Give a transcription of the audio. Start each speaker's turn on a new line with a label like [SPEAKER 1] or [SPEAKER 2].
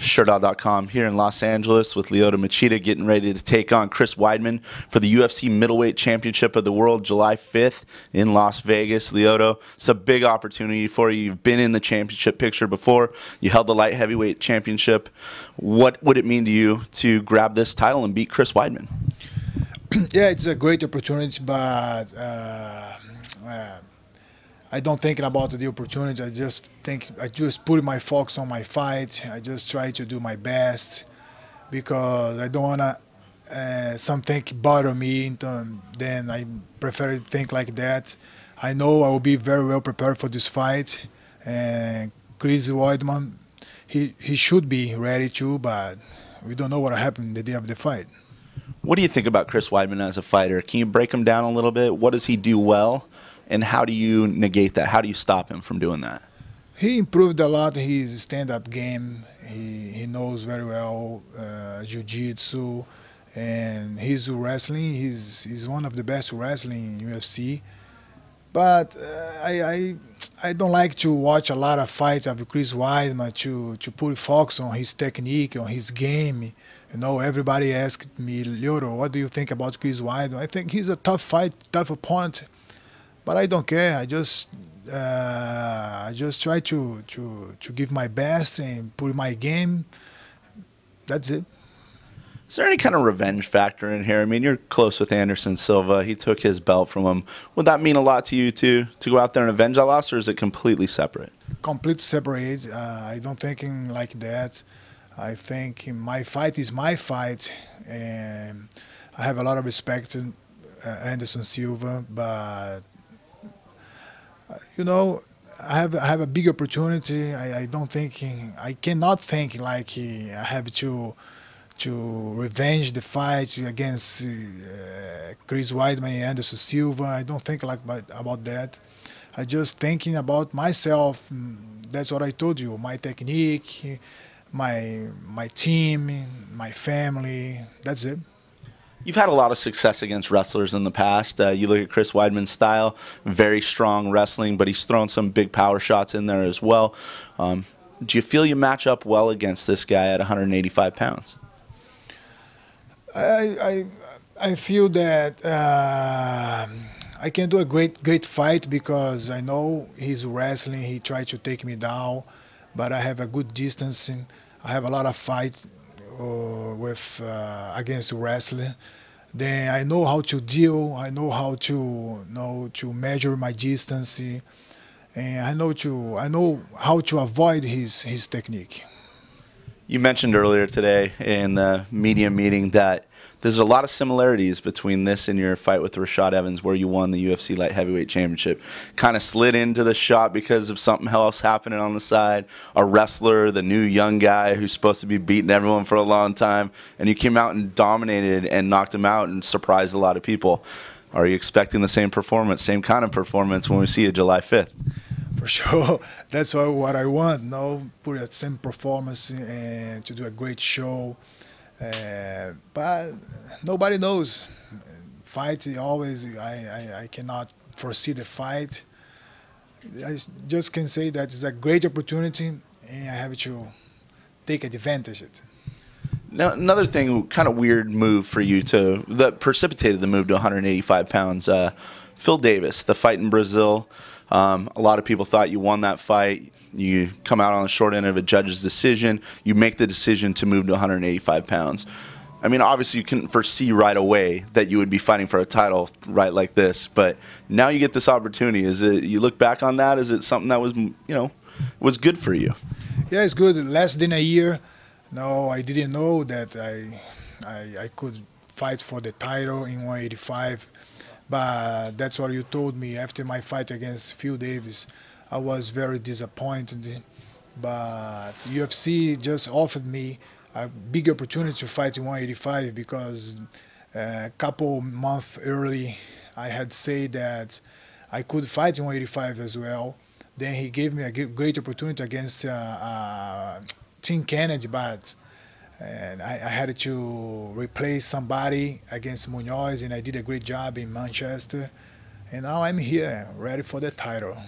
[SPEAKER 1] Sherdog.com here in Los Angeles with Lyoto Machida getting ready to take on Chris Weidman for the UFC Middleweight Championship of the World July 5th in Las Vegas. Lyoto, it's a big opportunity for you. You've been in the championship picture before. You held the light heavyweight championship. What would it mean to you to grab this title and beat Chris Weidman?
[SPEAKER 2] Yeah, it's a great opportunity, but I don't think about the opportunity. I just put my focus on my fight. I just try to do my best because I don't wanna something bother me. Then I prefer to think like that. I know I will be very well prepared for this fight. And Chris Weidman, he should be ready too, but we don't know what happened the day of the fight.
[SPEAKER 1] What do you think about Chris Weidman as a fighter? Can you break him down a little bit? What does he do well? And how do you negate that? How do you stop him from doing that?
[SPEAKER 2] He improved a lot his stand-up game. He knows very well jiu-jitsu, and his wrestling. He's one of the best wrestling in UFC. But I don't like to watch a lot of fights of Chris Weidman to put focus on his technique, on his game. You know, everybody asked me, Lyoto, what do you think about Chris Weidman? I think he's a tough fight, tough opponent. But I don't care. I just try to give my best and put my game. That's it.
[SPEAKER 1] Is there any kind of revenge factor in here? I mean, you're close with Anderson Silva. He took his belt from him. Would that mean a lot to you to go out there and avenge that loss, or is it completely separate?
[SPEAKER 2] Completely separate. I don't think like that. I think my fight is my fight, and I have a lot of respect for Anderson Silva, but you know, I have a big opportunity. I don't think I cannot think like I have to revenge the fight against Chris Weidman and Anderson Silva. I don't think like about that. I just thinking about myself. That's what I told you. My technique, my team, my family. That's it.
[SPEAKER 1] You've had a lot of success against wrestlers in the past. You look at Chris Weidman's style, very strong wrestling, but he's thrown some big power shots in there as well. Do you feel you match up well against this guy at 185 pounds?
[SPEAKER 2] I feel that I can do a great fight because I know he's wrestling. He tried to take me down, but I have a good distance. I have a lot of fights against wrestling. Then I know how to deal. I know how to measure my distance, and I know how to avoid his technique.
[SPEAKER 1] You mentioned earlier today in the media meeting that there's a lot of similarities between this and your fight with Rashad Evans where you won the UFC Light Heavyweight Championship. Kind of slid into the shot because of something else happening on the side. A wrestler, the new young guy who's supposed to be beating everyone for a long time, and you came out and dominated and knocked him out and surprised a lot of people. Are you expecting the same performance, same kind of performance when we see you July 5th?
[SPEAKER 2] For sure. That's what I want. No, put that same performance and to do a great show. But nobody knows. Fight always. I cannot foresee the fight. I just can say that it's a great opportunity, and I have to take advantage of it.
[SPEAKER 1] Now, another thing, kind of weird move for you that precipitated the move to 185 pounds. Phil Davis, the fight in Brazil. A lot of people thought you won that fight. You come out on the short end of a judge's decision. You make the decision to move to 185 pounds. I mean, obviously you couldn't foresee right away that you would be fighting for a title right like this, but now you get this opportunity. Is it, you look back on that, is it something that was, was good for you?
[SPEAKER 2] Yeah, it's good. Less than a year. No, I didn't know that I could fight for the title in 185. But that's what you told me after my fight against Phil Davis. I was very disappointed, but UFC just offered me a big opportunity to fight in 185 because a couple months early I had said that I could fight in 185 as well. Then he gave me a great opportunity against Tim Kennedy, but I had to replace somebody against Munoz, and I did a great job in Manchester. And now I'm here, ready for the title.